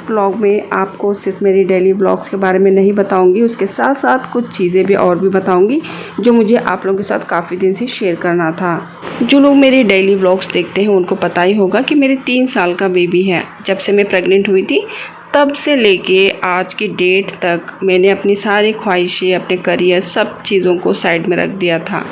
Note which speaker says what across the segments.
Speaker 1: Vlog में आपको सिर्फ मेरी डेली व्लॉग्स के बारे में नहीं बताऊंगी, उसके साथ साथ कुछ चीज़ें भी और भी बताऊंगी जो मुझे आप लोगों के साथ काफ़ी दिन से शेयर करना था। जो लोग मेरी डेली व्लॉग्स देखते हैं उनको पता ही होगा कि मेरे 3 साल का बेबी है। जब से मैं प्रेग्नेंट हुई थी तब से लेके आज की डेट तक मैंने अपनी सारी ख्वाहिशें, अपने करियर, सब चीज़ों को साइड में रख दिया था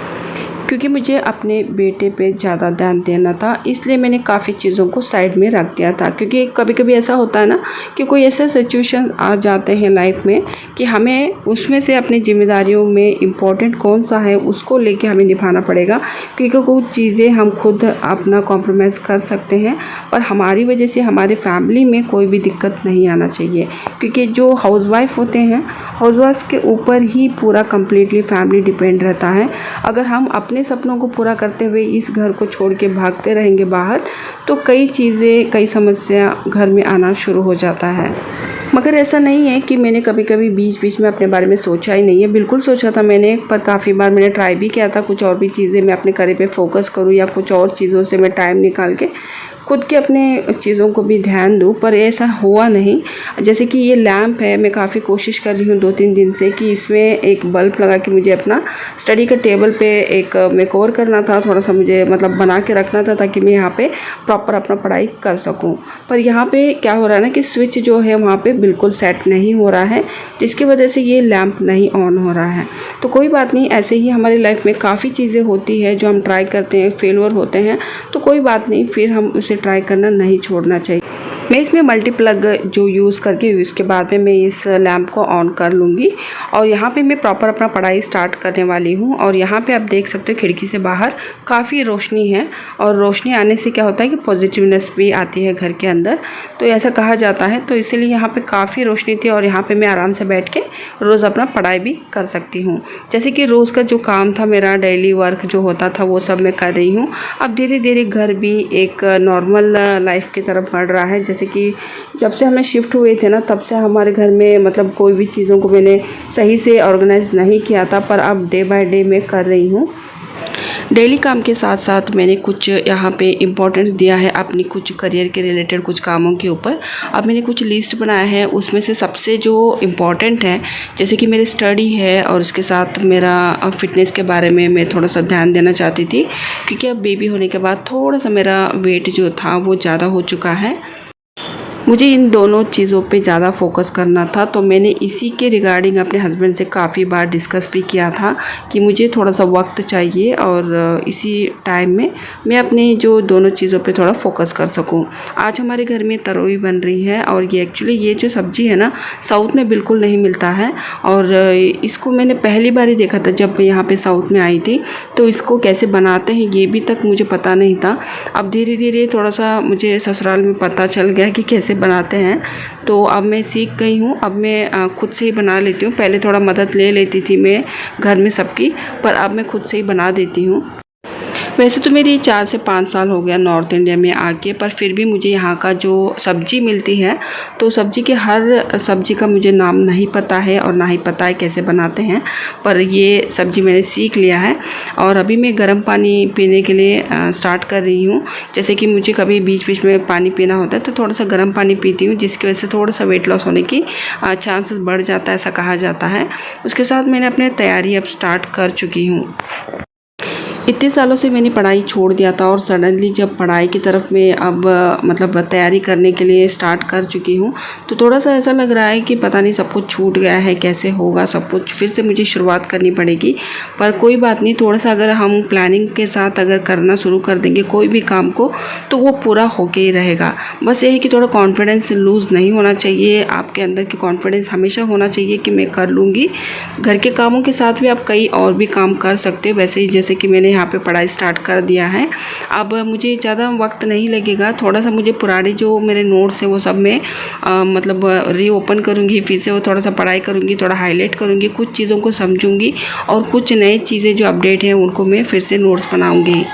Speaker 1: क्योंकि मुझे अपने बेटे पे ज़्यादा ध्यान देना था। इसलिए मैंने काफ़ी चीज़ों को साइड में रख दिया था क्योंकि कभी कभी ऐसा होता है ना कि कोई ऐसे सिचुएशन आ जाते हैं लाइफ में कि हमें उसमें से अपनी जिम्मेदारियों में इम्पोर्टेंट कौन सा है उसको लेके हमें निभाना पड़ेगा। क्योंकि कुछ चीज़ें हम खुद अपना कॉम्प्रोमाइज़ कर सकते हैं पर हमारी वजह से हमारी फैमिली में कोई भी दिक्कत नहीं आना चाहिए। क्योंकि जो हाउसवाइफ होते हैं, हाउसवाइफ के ऊपर ही पूरा कम्प्लीटली फैमिली डिपेंड रहता है। अगर हम अपने सपनों को पूरा करते हुए इस घर को छोड़ के भागते रहेंगे बाहर तो कई चीज़ें, कई समस्या घर में आना शुरू हो जाता है। मगर ऐसा नहीं है कि मैंने कभी कभी बीच बीच में अपने बारे में सोचा ही नहीं है, बिल्कुल सोचा था मैंने। पर काफ़ी बार मैंने ट्राई भी किया था कुछ और भी चीज़ें मैं अपने करियर पे फोकस करूँ या कुछ और चीज़ों से मैं टाइम निकाल के खुद के अपने चीज़ों को भी ध्यान दूँ, पर ऐसा हुआ नहीं। जैसे कि ये लैंप है, मैं काफ़ी कोशिश कर रही हूँ 2-3 दिन से कि इसमें एक बल्ब लगा के मुझे अपना स्टडी के टेबल पे एक मेकओवर करना था, थोड़ा सा मुझे मतलब बना के रखना था ताकि मैं यहाँ पे प्रॉपर अपना पढ़ाई कर सकूँ। पर यहाँ पे क्या हो रहा है ना कि स्विच जो है वहाँ पे बिल्कुल सेट नहीं हो रहा है, जिसकी वजह से ये लैंप नहीं ऑन हो रहा है। तो कोई बात नहीं, ऐसे ही हमारी लाइफ में काफ़ी चीज़ें होती है जो हम ट्राई करते हैं, फेलियर होते हैं, तो कोई बात नहीं, फिर हम उसे ट्राई करना नहीं छोड़ना चाहिए। मैं इसमें मल्टीप्लग जो यूज़ करके उसके बाद में मैं इस लैंप को ऑन कर लूँगी और यहाँ पे मैं प्रॉपर अपना पढ़ाई स्टार्ट करने वाली हूँ। और यहाँ पे आप देख सकते हो खिड़की से बाहर काफ़ी रोशनी है और रोशनी आने से क्या होता है कि पॉजिटिवनेस भी आती है घर के अंदर, तो ऐसा कहा जाता है। तो इसीलिए यहाँ पे काफ़ी रोशनी थी और यहाँ पे मैं आराम से बैठ के रोज़ अपना पढ़ाई भी कर सकती हूँ। जैसे कि रोज़ का जो काम था, मेरा डेली वर्क जो होता था वो सब मैं कर रही हूँ। अब धीरे धीरे घर भी एक नॉर्मल लाइफ की तरफ बढ़ रहा है। जैसे कि जब से हमें शिफ्ट हुए थे ना तब से हमारे घर में मतलब कोई भी चीज़ों को मैंने सही से ऑर्गेनाइज नहीं किया था, पर अब डे बाय डे मैं कर रही हूँ। डेली काम के साथ साथ मैंने कुछ यहाँ पे इम्पोर्टेंस दिया है अपनी कुछ करियर के रिलेटेड कुछ कामों के ऊपर। अब मैंने कुछ लिस्ट बनाया है, उसमें से सबसे जो इम्पोर्टेंट है जैसे कि मेरी स्टडी है और उसके साथ मेरा फ़िटनेस के बारे में मैं थोड़ा सा ध्यान देना चाहती थी क्योंकि अब बेबी होने के बाद थोड़ा सा मेरा वेट जो था वो ज़्यादा हो चुका है। मुझे इन दोनों चीज़ों पे ज़्यादा फोकस करना था, तो मैंने इसी के रिगार्डिंग अपने हस्बैंड से काफ़ी बार डिस्कस भी किया था कि मुझे थोड़ा सा वक्त चाहिए और इसी टाइम में मैं अपनी जो दोनों चीज़ों पे थोड़ा फोकस कर सकूं। आज हमारे घर में तरोई बन रही है और ये एक्चुअली ये जो सब्ज़ी है ना साउथ में बिल्कुल नहीं मिलता है और इसको मैंने पहली बार ही देखा था जब मैं यहाँ पर साउथ में आई थी। तो इसको कैसे बनाते हैं ये भी तक मुझे पता नहीं था। अब धीरे धीरे थोड़ा सा मुझे ससुराल में पता चल गया कि कैसे बनाते हैं, तो अब मैं सीख गई हूँ। अब मैं खुद से ही बना लेती हूँ। पहले थोड़ा मदद ले लेती थी मैं घर में सबकी, पर अब मैं खुद से ही बना देती हूँ। वैसे तो मेरी 4 से 5 साल हो गया नॉर्थ इंडिया में आके, पर फिर भी मुझे यहाँ का जो सब्ज़ी मिलती है तो सब्ज़ी के हर सब्ज़ी का मुझे नाम नहीं पता है और ना ही पता है कैसे बनाते हैं, पर ये सब्ज़ी मैंने सीख लिया है। और अभी मैं गर्म पानी पीने के लिए स्टार्ट कर रही हूँ। जैसे कि मुझे कभी बीच बीच में पानी पीना होता है तो थोड़ा सा गर्म पानी पीती हूँ, जिसकी वजह से थोड़ा सा वेट लॉस होने की चांसेस बढ़ जाता है, ऐसा कहा जाता है। उसके साथ मैंने अपनी तैयारी अब स्टार्ट कर चुकी हूँ। इतने सालों से मैंने पढ़ाई छोड़ दिया था और सडनली जब पढ़ाई की तरफ मैं अब मतलब तैयारी करने के लिए स्टार्ट कर चुकी हूँ तो थोड़ा सा ऐसा लग रहा है कि पता नहीं सब कुछ छूट गया है, कैसे होगा सब कुछ, फिर से मुझे शुरुआत करनी पड़ेगी। पर कोई बात नहीं, थोड़ा सा अगर हम प्लानिंग के साथ अगर करना शुरू कर देंगे कोई भी काम को तो वो पूरा होके ही रहेगा। बस ये है कि थोड़ा कॉन्फिडेंस लूज़ नहीं होना चाहिए, आपके अंदर की कॉन्फिडेंस हमेशा होना चाहिए कि मैं कर लूँगी। घर के कामों के साथ भी आप कई और भी काम कर सकते हो, वैसे ही जैसे कि मैंने यहाँ पे पढ़ाई स्टार्ट कर दिया है। अब मुझे ज़्यादा वक्त नहीं लगेगा, थोड़ा सा मुझे पुराने जो मेरे नोट्स हैं वो सब मैं मतलब रीओपन करूँगी, फिर से वो थोड़ा सा पढ़ाई करूँगी, थोड़ा हाईलाइट करूँगी, कुछ चीज़ों को समझूंगी और कुछ नई चीज़ें जो अपडेट हैं उनको मैं फिर से नोट्स बनाऊँगी।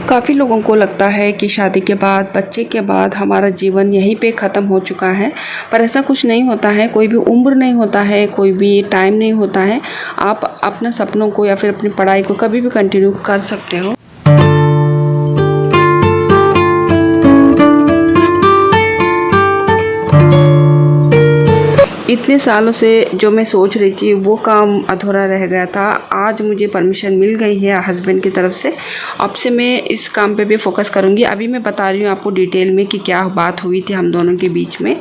Speaker 1: काफ़ी लोगों को लगता है कि शादी के बाद, बच्चे के बाद हमारा जीवन यहीं पे ख़त्म हो चुका है, पर ऐसा कुछ नहीं होता है। कोई भी उम्र नहीं होता है, कोई भी टाइम नहीं होता है। आप अपने सपनों को या फिर अपनी पढ़ाई को कभी भी कंटिन्यू कर सकते हो। इतने सालों से जो मैं सोच रही थी वो काम अधूरा रह गया था। आज मुझे परमिशन मिल गई है हस्बैंड की तरफ से। अब से मैं इस काम पे भी फोकस करूँगी। अभी मैं बता रही हूँ आपको डिटेल में कि क्या बात हुई थी हम दोनों के बीच में।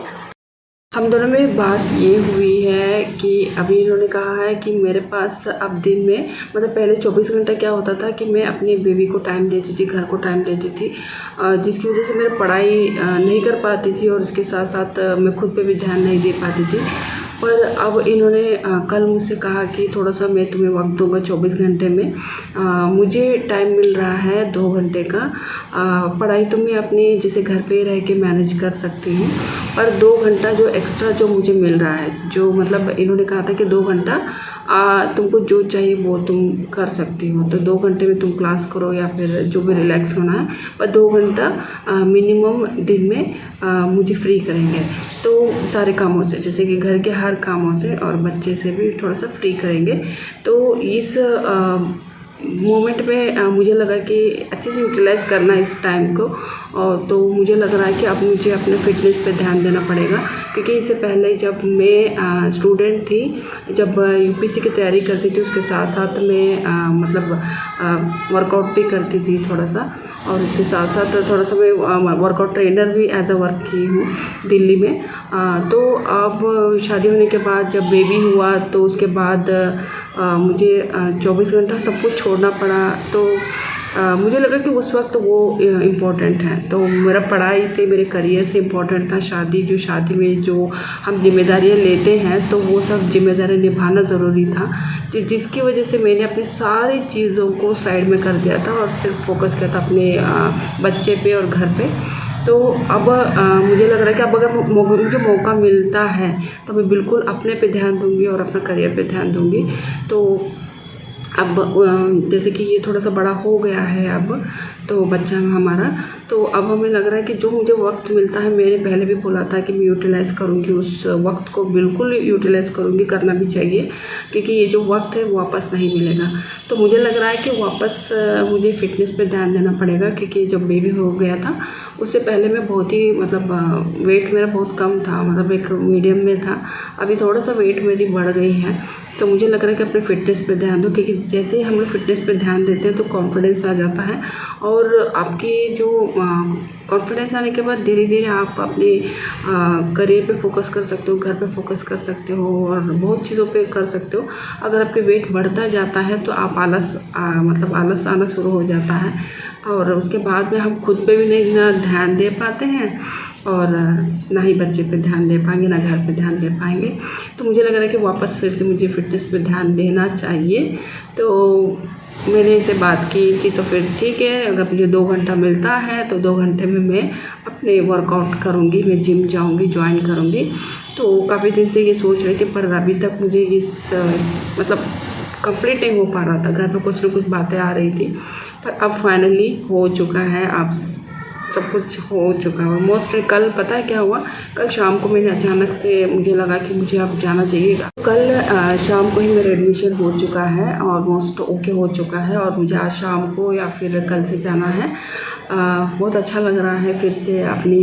Speaker 1: हम दोनों में बात ये हुई है कि अभी इन्होंने कहा है कि मेरे पास अब दिन में मतलब पहले 24 घंटा क्या होता था कि मैं अपनी बेबी को टाइम देती थी, घर को टाइम देती थी, जिसकी वजह से मेरी पढ़ाई नहीं कर पाती थी और इसके साथ साथ मैं खुद पे भी ध्यान नहीं दे पाती थी। पर अब इन्होंने कल मुझसे कहा कि थोड़ा सा मैं तुम्हें वक्त दूंगा 24 घंटे में। मुझे टाइम मिल रहा है 2 घंटे का। पढ़ाई तो मैं अपनी जैसे घर पे रह के मैनेज कर सकती हूँ, पर 2 घंटा जो एक्स्ट्रा जो मुझे मिल रहा है, जो मतलब इन्होंने कहा था कि 2 घंटा तुमको जो चाहिए वो तुम कर सकती हो, तो 2 घंटे में तुम क्लास करो या फिर जो भी रिलैक्स होना है, पर 2 घंटा मिनिमम दिन में मुझे फ्री करेंगे। तो सारे कामों से जैसे कि घर के हर कामों से और बच्चे से भी थोड़ा सा फ्री करेंगे। तो इस मोमेंट में मुझे लगा कि अच्छे से यूटिलाइज़ करना इस टाइम को। और तो मुझे लग रहा है कि अब मुझे अपने फिटनेस पे ध्यान देना पड़ेगा, क्योंकि इससे पहले जब मैं स्टूडेंट थी, जब यूपीएससी की तैयारी करती थी, उसके साथ साथ मैं मतलब वर्कआउट भी करती थी थोड़ा सा, और उसके साथ साथ थोड़ा सा मैं वर्कआउट ट्रेनर भी एज अ वर्क की हूँ दिल्ली में। तो अब शादी होने के बाद जब बेबी हुआ तो उसके बाद मुझे 24 घंटा सब कुछ छोड़ना पड़ा। तो मुझे लगा कि उस वक्त वो इम्पोर्टेंट है। तो मेरा पढ़ाई से, मेरे करियर से इम्पोर्टेंट था शादी में जो हम जिम्मेदारियाँ लेते हैं, तो वो सब जिम्मेदारियाँ निभाना ज़रूरी था, जिसकी वजह से मैंने अपनी सारी चीज़ों को साइड में कर दिया था और सिर्फ फोकस किया था अपने बच्चे पे और घर पे। तो अब मुझे लग रहा है कि अब अगर मुझे मौका मिलता है तो मैं बिल्कुल अपने पे ध्यान दूँगी और अपना करियर पे ध्यान दूँगी। तो अब जैसे कि ये थोड़ा सा बड़ा हो गया है अब, तो बच्चा हमारा, तो अब हमें लग रहा है कि जो मुझे वक्त मिलता है, मैंने पहले भी बोला था कि मैं यूटिलाइज़ करूँगी, उस वक्त को बिल्कुल यूटिलाइज़ करूँगी, करना भी चाहिए, क्योंकि ये जो वक्त है वो वापस नहीं मिलेगा। तो मुझे लग रहा है कि वापस मुझे फ़िटनेस पे ध्यान देना पड़ेगा, क्योंकि जब बेबी हो गया था उससे पहले मैं बहुत ही मतलब वेट मेरा बहुत कम था, मतलब एक मीडियम में था। अभी थोड़ा सा वेट मेरी बढ़ गई है। तो मुझे लग रहा है कि अपने फ़िटनेस पे ध्यान दो, क्योंकि जैसे ही हम लोग फ़िटनेस पे ध्यान देते हैं तो कॉन्फिडेंस आ जाता है, और आपकी जो कॉन्फिडेंस आने के बाद धीरे धीरे आप अपने करियर पे फोकस कर सकते हो, घर पे फोकस कर सकते हो और बहुत चीज़ों पे कर सकते हो। अगर आपके वेट बढ़ता जाता है तो आप मतलब आलस आना शुरू हो जाता है, और उसके बाद में हम खुद पे भी नहीं ना ध्यान दे पाते हैं और ना ही बच्चे पे ध्यान दे पाएंगे, ना घर पे ध्यान दे पाएंगे। तो मुझे लग रहा है कि वापस फिर से मुझे फ़िटनेस पे ध्यान देना चाहिए। तो मैंने इसे बात की कि तो फिर ठीक है, अगर मुझे 2 घंटा मिलता है तो 2 घंटे में मैं अपने वर्कआउट करूँगी, मैं जिम जाऊँगी, ज्वाइन करूँगी। तो काफ़ी दिन से ये सोच रही थी, पर अभी तक मुझे इस मतलब कंप्लीट नहीं हो पा रहा था। घर पर कुछ ना कुछ बातें आ रही थी, पर अब फाइनली हो चुका है, अब सब कुछ हो चुका है ऑलमोस्ट। कल पता है क्या हुआ, कल शाम को मैंने अचानक से मुझे लगा कि मुझे अब जाना चाहिए। कल शाम को ही मेरा एडमिशन हो चुका है, ऑलमोस्ट ओके हो चुका है, और मुझे आज शाम को या फिर कल से जाना है। बहुत अच्छा लग रहा है फिर से अपने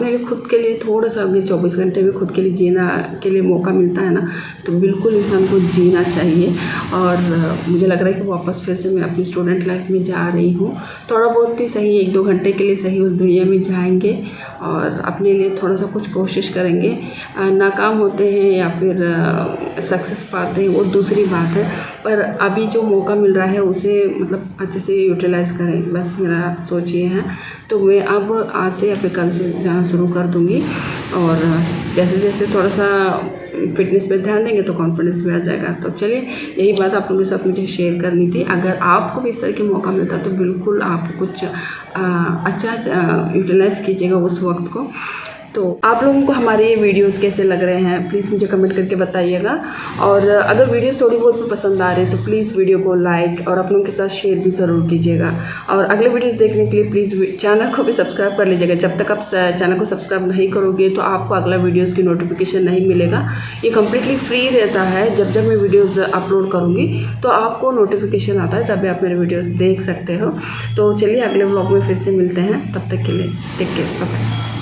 Speaker 1: लिए खुद के लिए थोड़ा सा, अगर 24 घंटे में खुद के लिए जीना के लिए मौका मिलता है ना, तो बिल्कुल इंसान को जीना चाहिए। और मुझे लग रहा है कि वापस फिर से मैं अपनी स्टूडेंट लाइफ में जा रही हूँ। थोड़ा बहुत ही सही, 1-2 घंटे के लिए सही उस दुनिया में जाएंगे और अपने लिए थोड़ा सा कुछ कोशिश करेंगे। नाकाम होते हैं या फिर सक्सेस पाते हैं वो दूसरी बात है, पर अभी जो मौका मिल रहा है उसे मतलब अच्छे से यूटिलाइज़ करें, बस मेरा सोच ये है। तो मैं अब आज से या फिर कल से जाना शुरू कर दूँगी, और जैसे जैसे थोड़ा सा फिटनेस पे ध्यान देंगे तो कॉन्फिडेंस भी आ जाएगा। तो चलिए, यही बात आप लोगों के साथ मुझे शेयर करनी थी। अगर आपको भी इस तरह का मौका मिलता तो बिल्कुल आप कुछ अच्छा से यूटिलाइज़ कीजिएगा उस वक्त को। तो आप लोगों को हमारे ये वीडियोस कैसे लग रहे हैं प्लीज़ मुझे कमेंट करके बताइएगा, और अगर वीडियोस थोड़ी बहुत भी पसंद आ रही है तो प्लीज़ वीडियो को लाइक और अपनों के साथ शेयर भी ज़रूर कीजिएगा। और अगले वीडियोस देखने के लिए प्लीज़ चैनल को भी सब्सक्राइब कर लीजिएगा। जब तक आप चैनल को सब्सक्राइब नहीं करोगे तो आपको अगला वीडियोज़ की नोटिफिकेशन नहीं मिलेगा। ये कम्प्लीटली फ्री रहता है, जब मैं वीडियोज़ अपलोड करूँगी तो आपको नोटिफिकेशन आता है, तभी आप मेरे वीडियोज़ देख सकते हो। तो चलिए, अगले व्लॉग में फिर से मिलते हैं, तब तक के लिए टेक केयर, बाय बाय।